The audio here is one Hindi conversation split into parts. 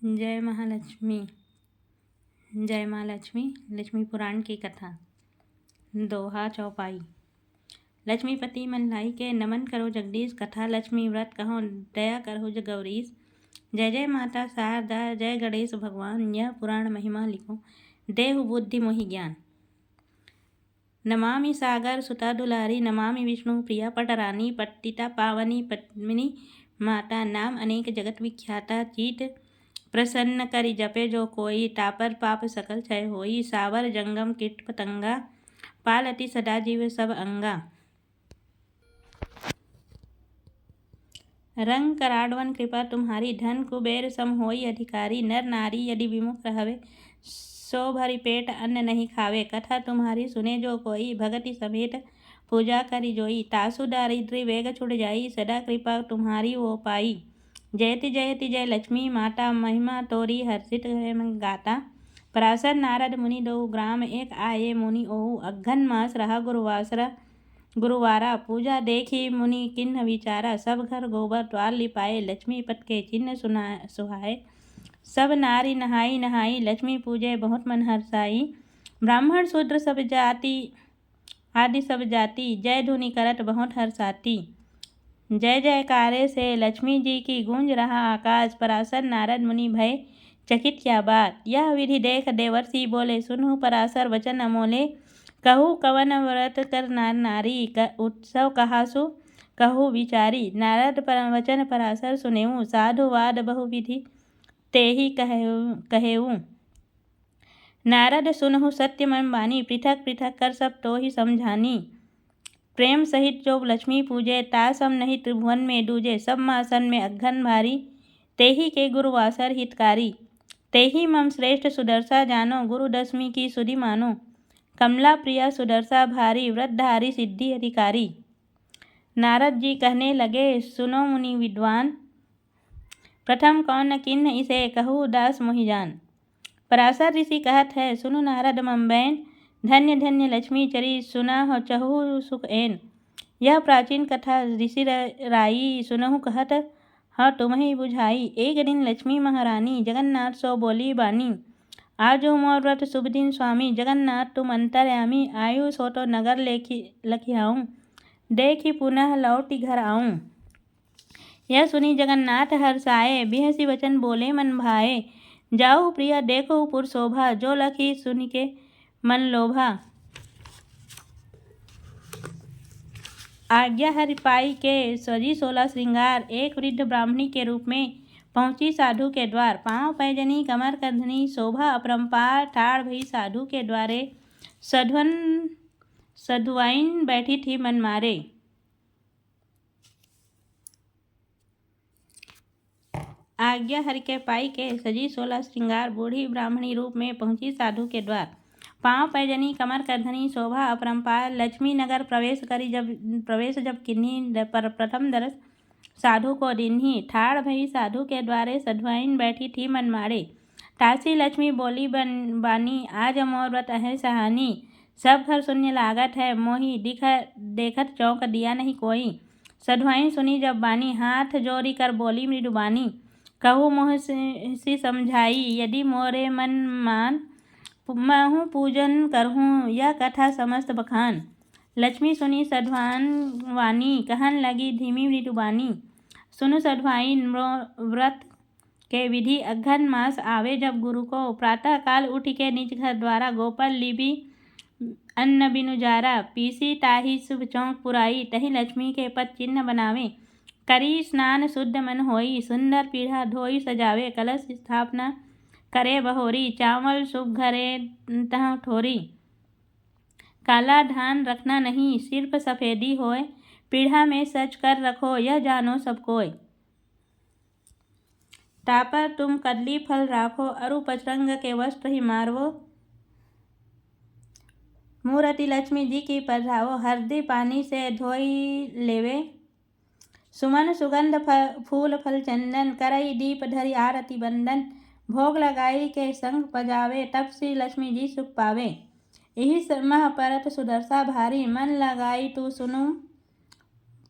जय महालक्ष्मी। जय माँ लक्ष्मी। लक्ष्मी पुराण की कथा। दोहा चौपाई। लक्ष्मीपति मन लाई के नमन करो जगदीश, कथा लक्ष्मी व्रत कहो दया करो गौरीश। जय जय माता शारदा, जय गणेश भगवान, यह पुराण महिमा लिखो, देहु बुद्धि मोहि ज्ञान। नमामि सागर सुता दुलारी, नमामि विष्णु प्रिया पटरानी, पट्टिता पावनी पद्मिनी माता, नाम अनेक जगत विख्याता। चीत प्रसन्न करि जपे जो कोई, तापर पाप सकल क्षय होई। सावर जंगम कीट पतंगा, पालती सदा जीव सब अंगा। रंग कराडवन कृपा तुम्हारी, धन कुबेर सम होई अधिकारी। नर नारी यदि विमुख रहवे, सो भरी पेट अन्न नहीं खावे। कथा तुम्हारी सुने जो कोई, भगति समेत पूजा करि जोई। तासु दारिद्र्य वेग छुट जाई, सदा कृपा तुम्हारी वो पाई। जयति जयति जय लक्ष्मी माता, महिमा तोरी हर्षित गाता। पराशर नारद मुनि दो ग्राम, एक आये मुनि ओहु। अघ्घन मास रहा गुरुवारा, पूजा देखी मुनि किन्ह विचारा। सब घर गोबर द्वार लिपाए, लक्ष्मी पत के चिन्ह सुहाए। सब नारी नहाई नहाई, लक्ष्मी पूजे बहुत मन हर्षाई। ब्राह्मण शूद्र सब जाति आदि सब जाति, जय धुनि करत बहुत हर्षाती। जय जयकारे से लक्ष्मी जी की गूंज रहा आकाश। पराशर नारद मुनि भय चकित क्या बात, यह विधि देख देवर्षि बोले। सुनहु पराशर वचन अमोले, कहु कवन व्रत कर नार नारी। उत्सव कहासु कहु विचारी। नारद वचन पराशर सुनेऊ, साधुवाद बहु विधि तेहि कहेऊ। नारद सुनहु सत्य मन बानी, पृथक पृथक कर सब तो ही समझानी। प्रेम सहित जो लक्ष्मी पूजे, तासम नहीं त्रिभुवन में दूजे। सब मासन में अघ्घन भारी, तेही के गुरुवासर हितकारी। तेही मम श्रेष्ठ सुदर्शा जानो, गुरु दशमी की सुधि मानो। कमला प्रिया सुदर्शा भारी, व्रतधारी सिद्धि अधिकारी। नारद जी कहने लगे, सुनो मुनि विद्वान, प्रथम कौन किन्ह इसे कहूँ दास मोहि जान। पराशर ऋषि कहत है, सुनु नारद मम बैन, धन्य धन्य लक्ष्मी चरी, सुना हो चहु सुख एन। यह प्राचीन कथा ऋषि राई, सुनहु कहत हाँ तुम्हें बुझाई। एक दिन लक्ष्मी महारानी, जगन्नाथ सो बोली बानी। आजो मोर व्रत शुभ दिन स्वामी, जगन्नाथ तुम अंतर्यामी। आयु सो तो नगर लखियाऊँ, देखी पुनः लौटी घर आऊँ। यह सुनी जगन्नाथ हर्षाए, बिहसी वचन बोले मन भाए। जाऊ प्रिया देखो पुर शोभा, जो लखी सुन के मन लोभा। आज्ञा हरि पाई के सजी 16 श्रृंगार, एक वृद्ध ब्राह्मणी के रूप में पहुंची साधु के द्वार। पांव पैजनी कमर कंधनी, शोभा अपरंपार, ठाड़ भई साधु के द्वारे। सधुआइन बैठी थी मन मारे। आज्ञा हरि के पाई के सजी 16 श्रृंगार, बूढ़ी ब्राह्मणी रूप में पहुंची साधु के द्वार। पांव पैजनी कमर कंधनी, शोभा अपरंपार, लक्ष्मी नगर प्रवेश जब किन्ही। प्रथम दरस साधु को दिन्ही, ठाड़ भई साधु के द्वारे। सधुआइन बैठी थी मन मारे। तासी लक्ष्मी बोली बानी, आज मोर व्रत है सहानी। सब घर शून्य लागत है मोही, देखत चौंक दिया नहीं कोई। सधुआइन सुनी जब बानी, हाथ जोड़ी कर बोली मृदुबानी। कहूँ मोह सी समझाई, यदि मोरे मन मान। महु पूजन करहूँ, यह कथा समस्त बखान। लक्ष्मी सुनी सधुआन वानी, कहन लगी धीमी मृदुबानी। सुनु सधुआइन व्रत के विधि, अघ्घन मास आवे जब गुरु को। प्रातः काल उठ के निज घर द्वारा, गोपर लिबी अन्न बिनु जारा। पीसी ताही शुभ चौक पुराई, तही लक्ष्मी के पद चिन्ह बनावे। करी स्नान शुद्ध मन होई, सुंदर पीढ़ा धोई सजावे। कलश स्थापना करे बहोरी, चावल शुभ घरे तह ठोरी। काला धान रखना नहीं, सिर्फ सफेदी होए। पीढ़ा में सच कर रखो, यह जानो सब कोय। तापर तुम कदली फल राखो, अरु पचरंग के वस्त्र ही मारवो। मूर्ति लक्ष्मी जी की पधरावो, हरदी पानी से धोई लेवे। सुमन सुगंध फूल फल चंदन, करई दीप धरि आरती बंदन। भोग लगाई के संग पजावे, तब श्री लक्ष्मी जी सुख पावे। यही मह परत सुदर्शा भारी, मन लगाई तू सुनु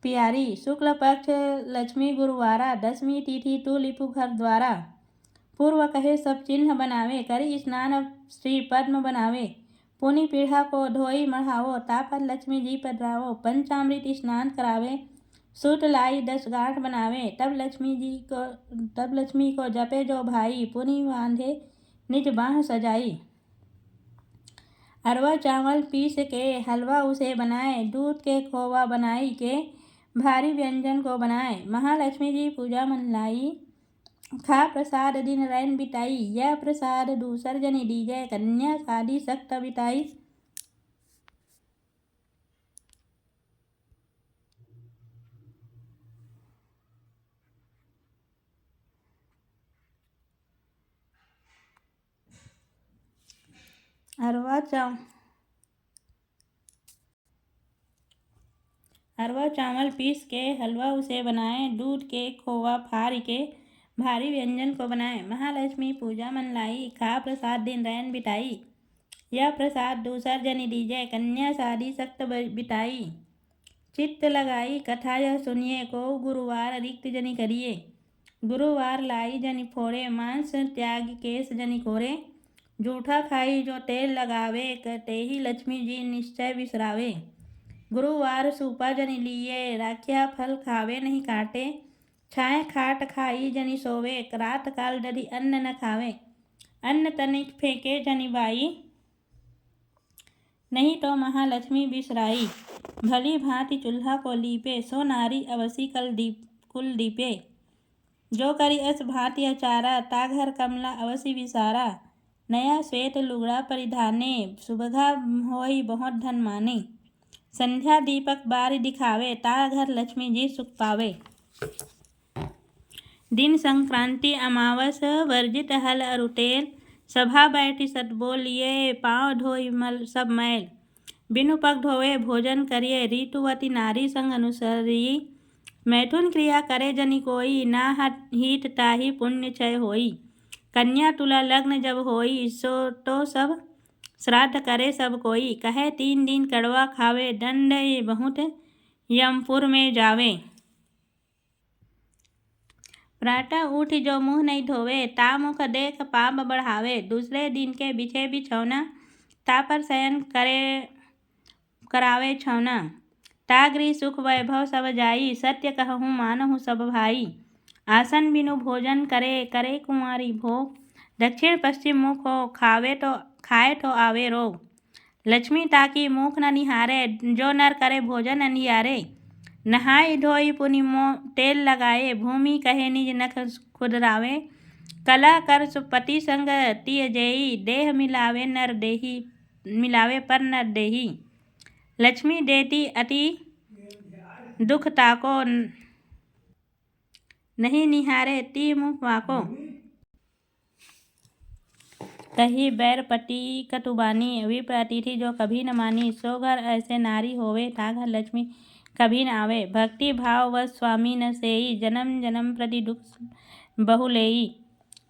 प्यारी। शुक्ल पक्ष लक्ष्मी गुरुवारा, दशमी तिथि तू लिपु घर द्वारा। पूर्व कहे सब चिन्ह बनावे, करी स्नान श्री पद्म बनावे। पुनि पीढ़ा को धोई मढ़ावो, तापर लक्ष्मी जी पधरावो। पंचामृत स्नान करावे, सूत लाई 10 गांठ बनावे। तब लक्ष्मी को जपे जो भाई, पुनि बांधे निज बाह सजाई। अरवा चावल पीस के हलवा उसे बनाए, दूध के खोवा बनाई के भारी व्यंजन को बनाए। महालक्ष्मी जी पूजा मन लाई, खा प्रसाद दिन रैन बिताई। यह प्रसाद दूसर जनि दीजै, कन्या शादी सख्त बिताई। अरवा चावल पीस के हलवा उसे बनाए, दूध के खोवा फाड़ के भारी व्यंजन को बनाए। महालक्ष्मी पूजा मन लाई, खा प्रसाद दिन रैन बिताई। यह प्रसाद दूसर जनि दीजै, कन्या शादी सख्त बिताई। चित्त लगाई कथा यह सुनिए, को गुरुवार रिक्त जनि करिए। गुरुवार लाई जनि फोड़े, मांस त्याग केस जनि कोरे। जूठा खाई जो तेल लगावे, तेहि लक्ष्मी जी निश्चय बिसरावे। गुरुवार सूपा जनि लिए, राख्या फल खावे नहीं काटे। छाए खाट खाई जनि सोवे, रात काल दधि अन्न न खावे। अन्न तनिक फेंके जनि बाई, नहीं तो महालक्ष्मी बिसराई। भली भांति चूल्हा को लीपे, सो नारी अवसी कुल दीपे। जो करी अस भांति अचारा, ता घर कमला अवसी विसारा। नया श्वेत लुगड़ा परिधाने, सुबघा होई बहुत धन माने। संध्या दीपक बारी दिखावे, ता घर लक्ष्मी जी सुख पावे। दिन संक्रांति अमावस, वर्जित हल अरु तेल। सभा बैठी सत बोलिए, पाँव धोई सब मैल। बिनु पग धोवे भोजन करिए, ऋतुवती नारी संग अनुसरी। मैथुन क्रिया करे जनि कोई, ना हित ताहि पुण्य क्षय होई। कन्या तुला लग्न जब होई, सो तो सब श्राद्ध करे सब कोई। कहे 3 दिन कड़वा खावे, दंड बहुत यमपुर में जावे। प्रातः उठ जो मुँह नहीं धोवे, ता मुख देख पाप बढ़ावे। दूसरे दिन के बिछे बिछौना, ता पर शयन करावे छौना। ता गृह सुख वैभव सब जाई, सत्य कहूँ मानहु सब भाई। आसन बिनु भोजन करे कुंवारी भोग। दक्षिण पश्चिम मुख हो, खाए तो आवे रोग। लक्ष्मी ताकी मुख न निहारे, जो नर करे भोजन अंधियारे। नहाई धोई पुनि तेल लगाए, भूमि कहे निज नख खुदरावे। कला कर पति संग तिय जेई, देह मिलावे पर नर देही। लक्ष्मी देती अति दुख ताको, नहीं निहारे ती मुख वाको। कही बैर पति कटुबानी, विप्र अतिथि जो कभी न मानी। सो घर ऐसे नारी होवे, ता घर लक्ष्मी कभी न आवे। भक्ति भाव व स्वामी न सेई, जन्म जन्म प्रति दुख बहु लेई।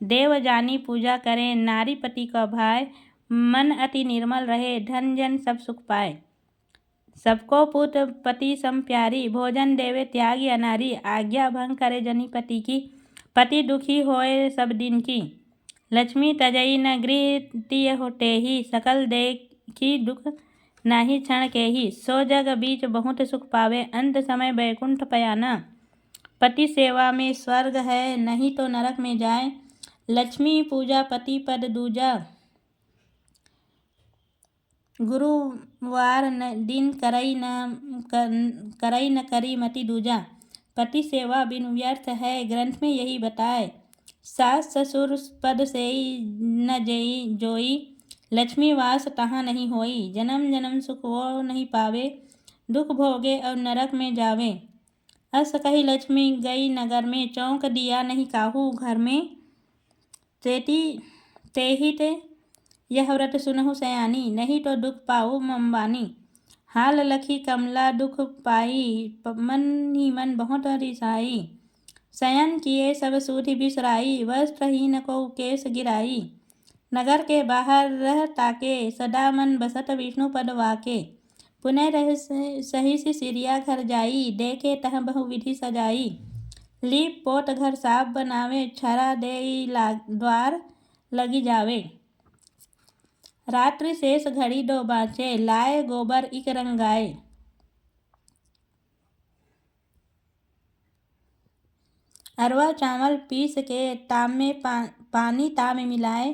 देव जानी पूजा करे, नारी पति का भाय। मन अति निर्मल रहे, धन जन सब सुख पाए। सबको पुत पति सम प्यारी, भोजन देवे त्यागी अनारी। आज्ञा भंग करे जनि पति की, पति दुखी होए सब दिन की। लक्ष्मी तजई न गृह तिय होतेहि, सकल देखी दुख नाही क्षण केहि। सो जग बीच बहुत सुख पावे, अंत समय बैकुंठ पयाना। पति सेवा में स्वर्ग है, नहीं तो नरक में जाए। लक्ष्मी पूजा पति पद दूजा, गुरुवार दिन करई न करी मति दूजा। पति सेवा बिनु व्यर्थ है, ग्रंथ में यही बताए। सास ससुर पद सेई न जोई, लक्ष्मी वास तहाँ नहीं होई। जन्म जन्म सुख वो नहीं पावे, दुख भोगे और नरक में जावे। अस कही लक्ष्मी गई नगर में, चौंक दिया नहीं काहू घर में। तेहि ते यह व्रत सुनहु सयानी, नहीं तो दुख पाऊ अंबानी। हाल लखी कमला दुख पाई, मन ही मन बहुत रिसाई। शयन किए सब सूधि बिसराई, वस्त्रहीन को केस गिराई। नगर के बाहर रह ताके, सदा मन बसत विष्णु पद वाके। पुनः रह सही सिरिया घर जाई, देखे तह बहु विधि सजाई। लीप पोत घर साफ बनावे, छरा देई द्वार लगी जावे। रात्रि शेष घड़ी दो बाँचे, लाए गोबर इक रंगाए। अरवा चावल पीस के ताम में पानी ताम में मिलाए,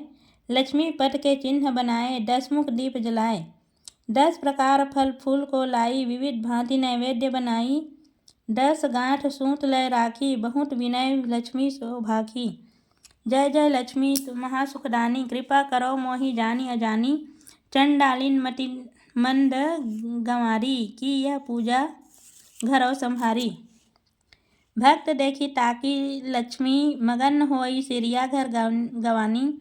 लक्ष्मी पट के चिन्ह बनाए, 10 मुख दीप जलाए। 10 प्रकार फल फूल को लाई, विविध भांति नैवेद्य बनाई। 10 गांठ सूत लय राखी, बहुत विनय लक्ष्मी सौभाखी। जय जय लक्ष्मी महासुखदानी, कृपा करो मोहि जानी अजानी। चंडालिन मति मंद गंवारी, की यह पूजा घरों संभारी। भक्त देखी ताकी लक्ष्मी, मगन होई सिरिया घर गवानी।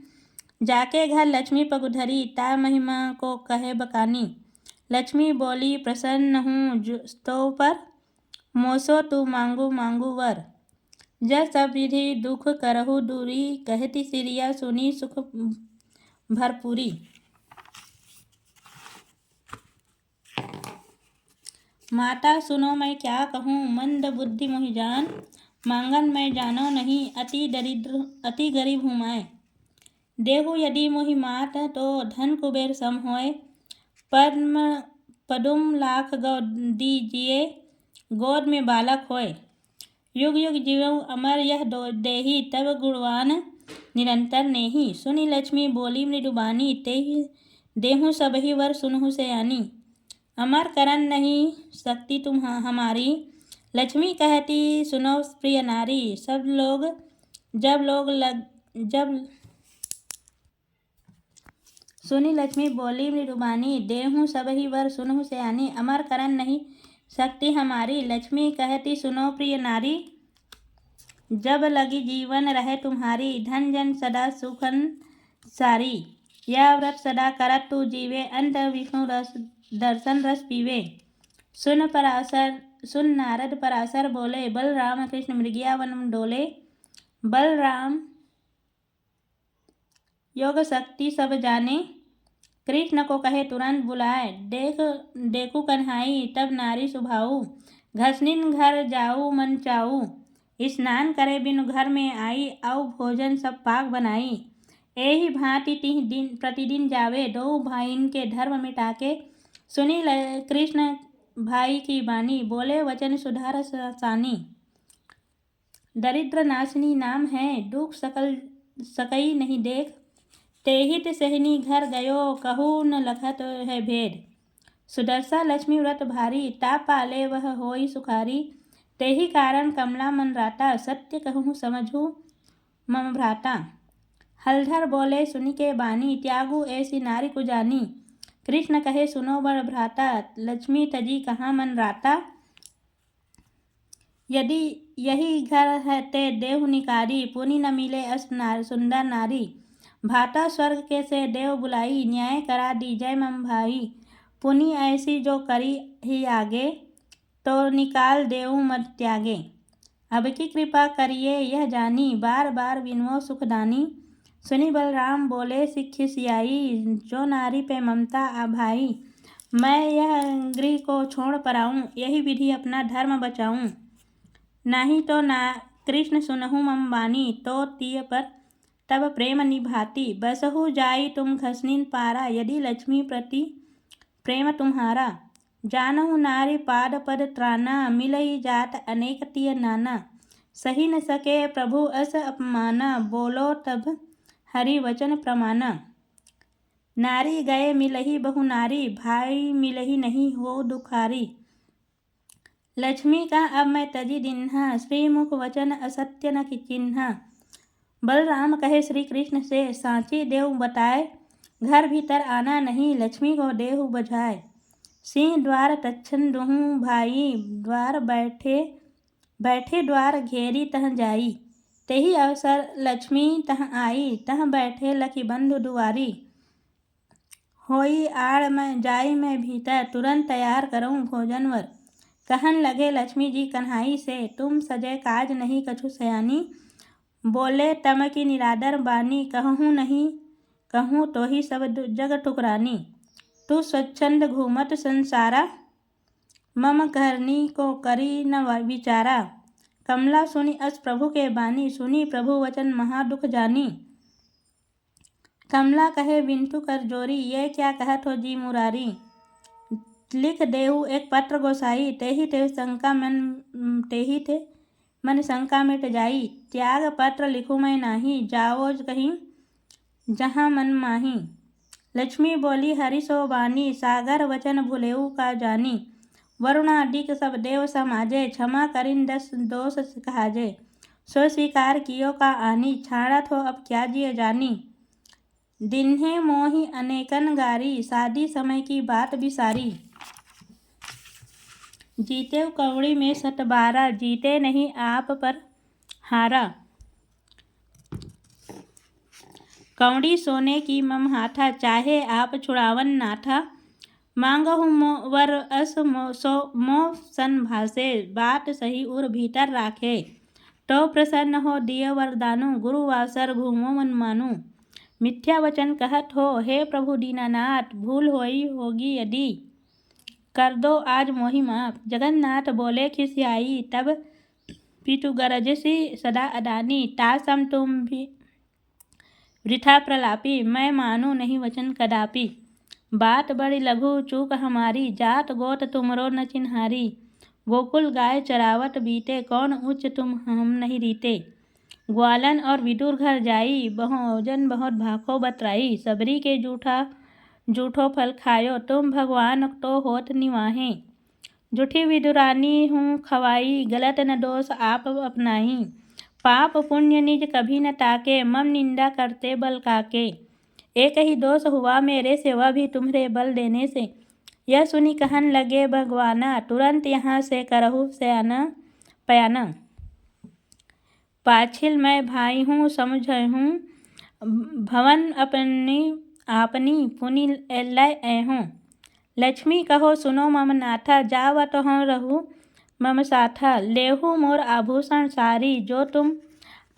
जाके घर लक्ष्मी पगुधरी, ता महिमा को कहे बकानी। लक्ष्मी बोली प्रसन्न हूँ तो पर, मोसो तू मांगू मांगू वर। जब सब विधि दुख करहु दूरी, कहती सिरिया सुनी सुख भरपूरी। माता सुनो मैं क्या कहूँ, मंद बुद्धि मोहि जान। मांगन मैं जानो नहीं, अति दरिद्र अति गरीब हूँ मैं। देहु यदि मोहि मात, तो धन कुबेर सम होय। पदुम लाख गौ दीजिए, गोद में बालक होय। युग युग जीवऊँ अमर यह देही, तब गुणवान निरंतर नेही। सुनी लक्ष्मी बोली मृदुबानी, तेहि देहु सबहि वर सुनहु सयानी। अमर करन नहीं शक्ति तुम हमारी, लक्ष्मी कहती सुनो प्रिय नारी। सुनी लक्ष्मी बोली मृदुबानी, देहु सबहि वर सुनहु सयानी। अमर करन नहीं शक्ति हमारी, लक्ष्मी कहती सुनो प्रिय नारी। जब लगी जीवन रहे तुम्हारी, धन जन सदा सुखन सारी। यह व्रत सदा करत तू जीवे, अंत विष्णु रस दर्शन रस पीवे। सुन नारद पराशर बोले, बलराम कृष्ण मृगिया वन डोले। बलराम योग शक्ति सब जाने, कृष्ण को कहे तुरंत बुलाए। देखू कन्हाई तब नारी सुभाऊ, घसनिन घर जाऊ मन चाऊ। स्नान करे बिनु घर में आई, औ भोजन सब पाक बनाई। एहि भांति तिह दिन प्रतिदिन जावे, दो भाइन के धर्म मिटाके। सुनी कृष्ण भाई की बानी, बोले वचन सुधार सानी। दरिद्र नाशनी नाम है, दुख सकई नहीं देख। तेहित सहनी घर गयो, कहू न लखत है भेद। सुदर्शा लक्ष्मी व्रत भारी, ता पाले वह होई सुखारी। तेहि कारण कमला मन राता, सत्य कहूँ समझू मम भ्राता। हलधर बोले सुनि के बानी, त्यागू ऐसी नारी को जानी। कृष्ण कहे सुनो बड़ भ्राता, लक्ष्मी तजी कहाँ मन राता। यदि यही घर है ते देव निकारी, पुनि न मिले अस सुंदर नारी। भाता स्वर्ग के से देव बुलाई, न्याय करा दीजय मम भाई। पुनि ऐसी जो करी ही आगे, तो निकाल देव मत त्यागे। अब की कृपा करिए यह जानी, बार बार विनवो सुखदानी। सुनी बलराम बोले खिसियाई, जो नारी पे ममता आ भाई। मैं यह गृह को छोड़ पराऊँ, यही विधि अपना धर्म बचाऊँ। नहीं तो ना कृष्ण सुनहु मम बानी, तो तिय पर तब प्रेम निभाती। बसहु जाई तुम घसनिन पारा, यदि लक्ष्मी प्रति प्रेम तुम्हारा। जानहु नारी पाद पद त्राना, मिलई जात अनेक तिय नाना। सही न सके प्रभु अस अपमाना, बोलो तब हरि वचन प्रमाना। नारी गए मिलही बहु नारी, भाई मिलही नहीं हो दुखारी। लक्ष्मी का अब मैं तजी दिन्हा, श्रीमुख वचन असत्य न चिन्हा। बलराम कहे श्री कृष्ण से, सांची देव बताए। घर भीतर आना नहीं, लक्ष्मी को देहु बजाए। सिंह द्वार तच्छन दुहु भाई, द्वार बैठे द्वार घेरी तह जाई। तेहि अवसर लक्ष्मी तह आई, तह बैठे लखी बंधु दुआरी। होई आड़ में जाई मैं भीतर, तुरंत तैयार करऊँ भोजनवर। कहन लगे लक्ष्मी जी कन्हाई से, तुम सजय काज नहीं कछु सयानी। बोले तम की निरादर बानी, कहूँ नहीं कहूँ तो ही सब जग ठुकरानी। तू स्वच्छंद घूमत संसारा, मम करनी को करी न विचारा। कमला सुनी अस प्रभु के बानी, सुनी प्रभु वचन महा दुख जानी। कमला कहे बिंटू कर जोरी, ये क्या कहत हो जी मुरारी। लिख देहु एक पत्र गोसाई, तेहि ते मन शंका मिट जाई। त्याग पत्र लिखू मैं नाही, जाओ कहीं जहाँ मन माही। लक्ष्मी बोली हरि सो बानी, सागर वचन भुलेऊ का जानी। वरुणादिक सब देव समाजे, क्षमा करिन दस दोष कहाजे। सो स्वीकार कियो का आनी, छाड़त हो अब क्या जिय जानी। दिन्हे मोहि अनेकन गारी, शादी समय की बात बिसारी। जीते कौड़ी में 7/12, जीते नहीं आप पर हारा। कौड़ी सोने की मम हाथा, चाहे आप छुड़ावन नाथा। मांगहु वर अस मोह सन भासे, बात सही उर भीतर राखे। तो प्रसन्न हो दिय वरदानु, गुरु वासर घूमो मन मानु। मिथ्या वचन कहत हो हे प्रभु दीनानाथ, भूल होई होगी यदि कर दो आज मोहि माफ। जगन्नाथ बोले खिसियाई, तब पितु गरजसी सदा अदानी। तासम तुम भी वृथा प्रलापी, मैं मानू नहीं वचन कदापि। बात बड़ी लघु चूक हमारी, जात गोत तुमरो न चिन्हारी। गोकुल गाय चरावत बीते, कौन उच्च तुम हम नहीं रीते। ग्वालन और विदुर घर जाई, भोजन बहुत भाखो बतराई। सबरी के जूठो फल खायो, तुम भगवान तो होत निवाहे। जूठी विदुरानी हूँ खवाई, गलत न दोष आप अपनाई। पाप पुण्य निज कभी न ताके, मम निंदा करते बल काके। एक ही दोष हुआ मेरे से, वह भी तुम्हारे बल देने से। यह सुनी कहन लगे भगवाना, तुरंत यहाँ से करहु पयाना। पाछिल मैं भाई हूँ समझहूँ, भवन आपनी पुनि लय ऐहूँ। लक्ष्मी कहो सुनो मम नाथा, जावत हों रहू मम साथा। लेहू मोर आभूषण सारी, जो तुम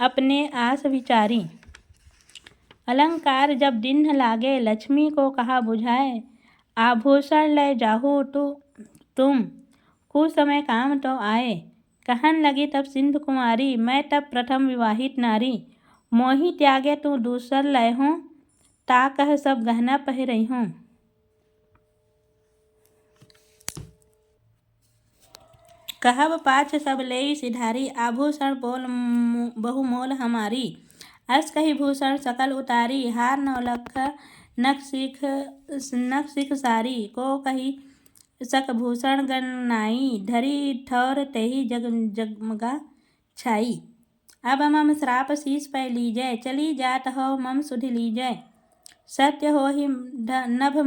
अपने आस विचारी। अलंकार जब दिन लागे, लक्ष्मी को कहा बुझाए। आभूषण ले जाहू तुम, कुछ समय काम तो आए। कहन लगी तब सिंधु कुमारी, मैं तब प्रथम विवाहित नारी। मोहि त्यागे तू दूसर लय हूँ, ता कह सब गहना पहिरई हूँ। कहब पाछ सब लेई सिधारी, आभूषण बोल बहु मोल हमारी। अस कही भूषण सकल उतारी, हार नौलख नख सिख सारी। को कही सक भूषण गनाई, धरी ठौर तेहि जगमगा छाई। अब मम श्राप शीस पै लीजय, चली जात हो मम सुधि लीजय। सत्य हो ही नभ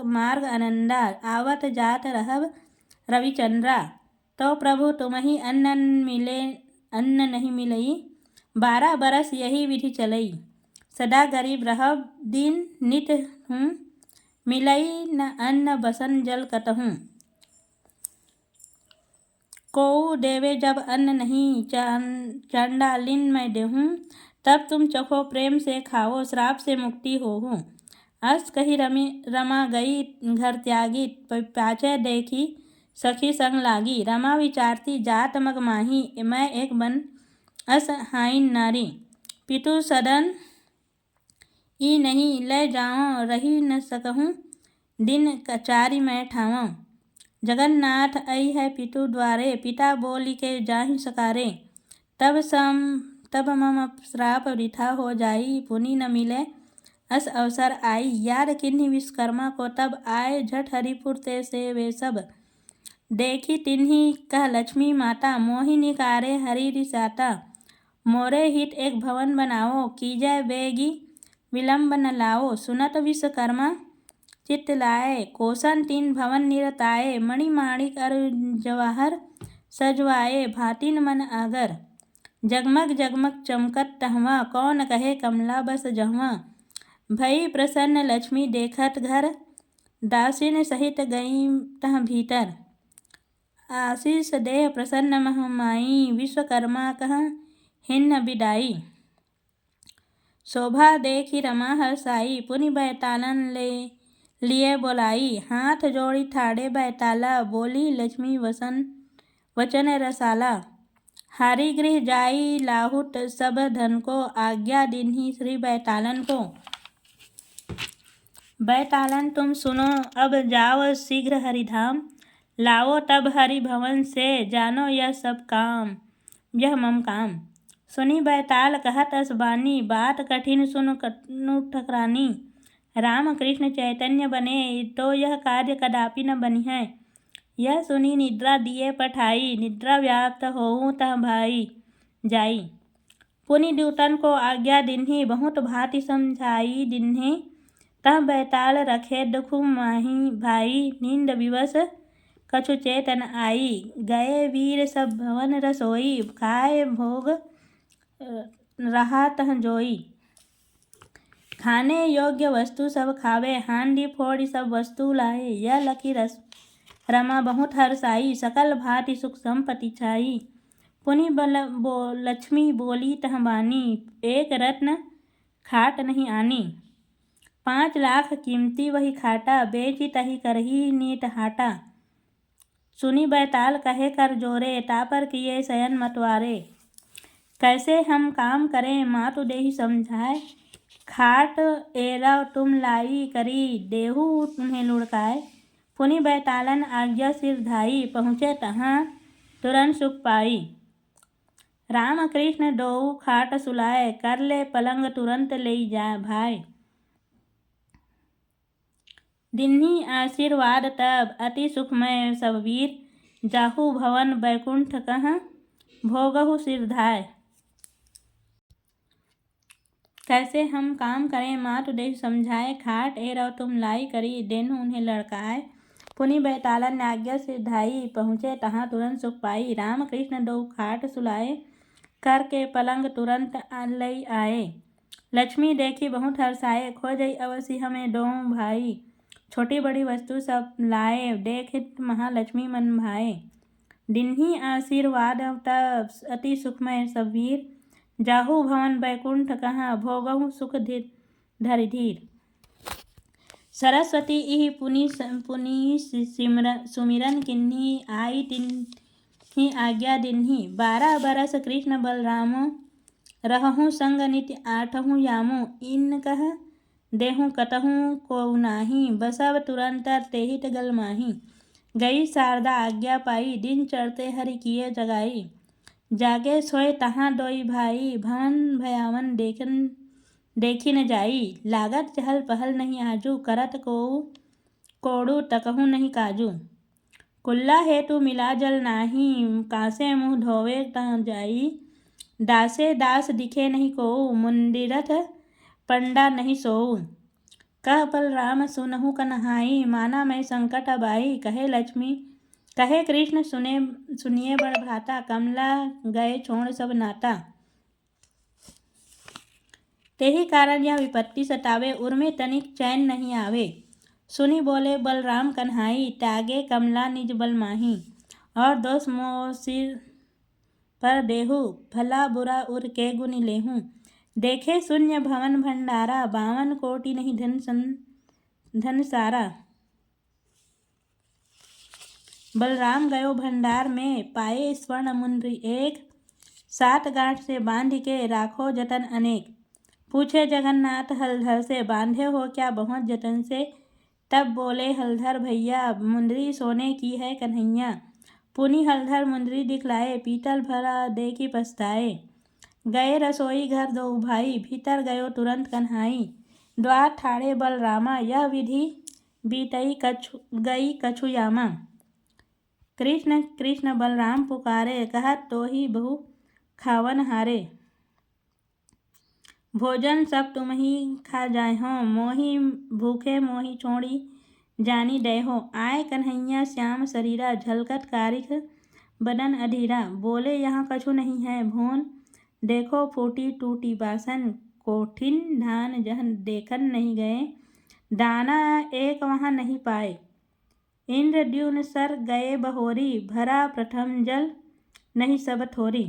मार्ग आनंदा, आवत जात रहब रविचंद्रा। तो प्रभु तुम्हि अन्न नहीं मिलई, 12 बरस यही विधि चलई। सदा गरीब रहब दिन नित हूँ, मिलई न अन्न बसन जल कतहूँ। कोऊ देवे जब अन्न नहीं, चंडालिन मैं देहूँ। तब तुम चखो प्रेम से खाओ, श्राप से मुक्ति होहूँ। अस कही रमा गई घर त्यागी, पाछे देखी सखी संग लागी। रमा विचारती जात मग माही, मैं एक बन अस हाइन नारी। पितु सदन ई नहीं ले जाओ, रही न सकहूँ दिन कचारी मैं ठावों। जगन्नाथ आई है पितु द्वारे, पिता बोली के जाहि सकारे। तब मम श्राप वृथा हो जाई, पुनि न मिले अस अवसर आई। याद किन्हीं विश्वकर्मा को तब आए, झट हरिपुर ते से वे सब। देखी तिन्हीं कह लक्ष्मी माता, मोहि निकारे हरि रिसाता। मोरे हित एक भवन बनाओ, कीजय बेगी विलंब न लाओ। सुनत विश्वकर्मा चित्त लाए, कोसन 3 भवन निरताए। मणि माणिक अर जवाहर सजवाए, भातिन मन आगर। जगमग जगमग चमकत तहवा, कौन कहे कमला बस जहवा। भई प्रसन्न लक्ष्मी देखत घर, दासिन सहित गई तह भीतर। आशीष देह प्रसन्न महमाई, विश्वकर्मा कह हिन्न बिदाई। शोभा देखी रमा हर्षाई, पुनि बैतालन लिए बोलाई। हाथ जोड़ी ठाड़े बैताला, बोली लक्ष्मी वचन रसाला। हरिगृह जाई लाहुट सब धन को, आज्ञा दीन्ही श्री बैतालन को। बैतालन तुम सुनो अब जाओ शीघ्र हरिधाम, लाओ तब हरि भवन से जानो यह सब काम, यह मम काम। सुनी बैताल कहत अस बानी, बात कठिन सुन कनु ठकरानी। राम कृष्ण चैतन्य बने तो यह कार्य कदापि न बनी है। यह सुनी निद्रा दिए पठाई, निद्रा व्याप्त होऊँ तह भाई जाई। पुनि द्यूतन को आज्ञा दिन्ही, बहुत भांति समझाई दिन्हे। तह बैताल रखे दुखु माही भाई, नींद विवश कछु चेतन आई। गए वीर सब भवन रसोई, खाए भोग रहा तह जोई। खाने योग्य वस्तु सब खावे, हांडी फोड़ी सब वस्तु लाए। यह लखी रस रमा बहुत हर्षाई, सकल भांति सुख संपत्ति छाई। पुनि लक्ष्मी बोली तह बानी, एक रत्न खाट नहीं आनी। 5 लाख कीमती वही खाटा, बेची तही करही नीत हाटा। सुनी बैताल कहे कर जोरे, तापर किए शयन मतवारे। कैसे हम काम करें मातु देहि समझाए, खाट एरा तुम लाई करी, देहु तुम्हें लुढ़काए। पुनि बैतालन आज्ञा सिर धाई, पहुँचे तहाँ तुरंत सुख पाई। राम कृष्ण दोऊ खाट सुलाए, कर ले पलंग तुरंत ले जा भाई। दिन्ही आशीर्वाद तब अति सुखमय सब वीर, जाहु भवन बैकुंठ कहाँ भोगहु सिरधाय। कैसे हम काम करें मातु देहि समझाए, खाट एरव तुम लाई करी, देनु उन्हें लड़काए। पुनि बैतालन ने आज्ञा सिधाई, पहुँचे तहाँ तुरंत सुख पाई। राम कृष्ण दो खाट सुलाए, करके पलंग तुरंत लई आए। लक्ष्मी देखी बहुत हर्षाए, खोजई अवश्य हमें दोऊ भाई। छोटी बड़ी वस्तु सब लाए, देखित महालक्ष्मी मन भाए। दिन्ही आशीर्वाद तब अति सुखमय सब वीर, जाहु भवन बैकुंठ कहाँ भोगहु सुख धरि धीर। सरस्वती इहि पुनि सुमिरन किन्ही, आई तिन्ही आज्ञा दिन्ही। 12 बरस कृष्ण बलरामो, रहहु संग नित्य 8 यामो। इन कह देहु कतहु को नाही, बसव तुरंतर तेहित गल माही। गई शारदा आज्ञा पाई, दिन चढ़ते हरि किए जगाई। जागे सोए तहाँ दोई भाई, भवन भयावन देखी न जाई। लागत चहल पहल नहीं आजू, करत कोड़ू तकहु नहीं काजू। कुल्ला हेतु मिला जल नाही, कासे मुँह धोवे तह जाई। दासे दास दिखे नहीं कोऊ, मुंदिरथ पंडा नहीं सोऊ। कह बलराम सुनहु कन्हाई, माना मैं संकट अबाई। कहे कृष्ण सुनिए बड़ भ्राता, कमला गए छोड़ सब नाता। तेहि कारण यह विपत्ति सतावे, उर्मे तनिक चैन नहीं आवे। सुनी बोले बलराम कन्हाई, त्यागे कमला निज बल माही। और दोष मोह सिर पर देहु, भला बुरा उर के गुनि लेहूँ। देखे शून्य भवन भंडारा, 52 कोटि नहीं धन सारा। बलराम गयो भंडार में, पाए स्वर्ण मुंद्री एक। 7 गांठ से बांध के राखो जतन अनेक। पूछे जगन्नाथ हलधर से, बांधे हो क्या बहुत जतन से। तब बोले हलधर भैया, मुंदरी सोने की है कन्हैया। पुनि हलधर मुंदरी दिखलाए, पीतल भरा देखी पछताए। गए रसोई घर दो भाई, भीतर गयो तुरंत कन्हाई। द्वार ठाड़े बलरामा, यह विधि बीतई गई कछु यामा। कृष्ण कृष्ण बलराम पुकारे, कहत तो ही बहु खावन हारे। भोजन सब तुम ही खा जाए हो, मोही भूखे मोही छोड़ी जानी दे हो। आए कन्हैया श्याम शरीरा, झलकत कारिख बदन अधीरा। बोले यहाँ कछु नहीं है भोन, देखो फूटी टूटी बासन। कोठिन धान जहन देखन नहीं गए, दाना एक वहाँ नहीं पाए। इंद्रद्युम्न सर गए बहोरी, भरा प्रथम जल नहीं सब थोरी।